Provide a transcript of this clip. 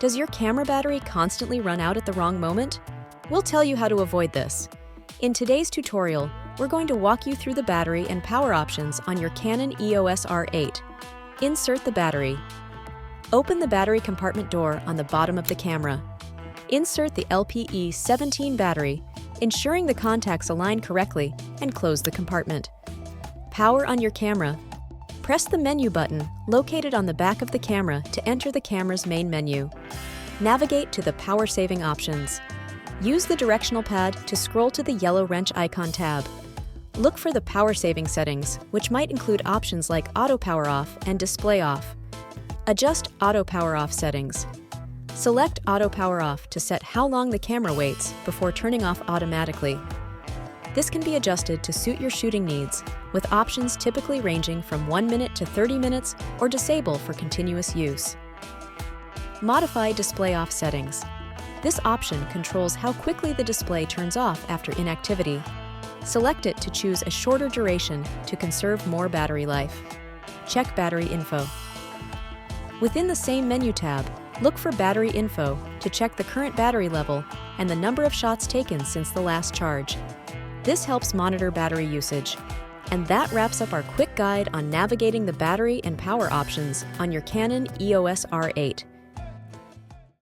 Does your camera battery constantly run out at the wrong moment? We'll tell you how to avoid this. In today's tutorial, we're going to walk you through the battery and power options on your Canon EOS R8. Insert the battery. Open the battery compartment door on the bottom of the camera. Insert the LPE17 battery, ensuring the contacts align correctly, and close the compartment. Power on your camera. Press the menu button located on the back of the camera to enter the camera's main menu. Navigate to the power-saving options. Use the directional pad to scroll to the yellow wrench icon tab. Look for the power-saving settings, which might include options like auto power off and display off. Adjust auto power off settings. Select auto power off to set how long the camera waits before turning off automatically. This can be adjusted to suit your shooting needs, with options typically ranging from 1 minute to 30 minutes or disable for continuous use. Modify display off settings. This option controls how quickly the display turns off after inactivity. Select it to choose a shorter duration to conserve more battery life. Check battery info. Within the same menu tab, look for battery info to check the current battery level and the number of shots taken since the last charge. This helps monitor battery usage. And that wraps up our quick guide on navigating the battery and power options on your Canon EOS R8.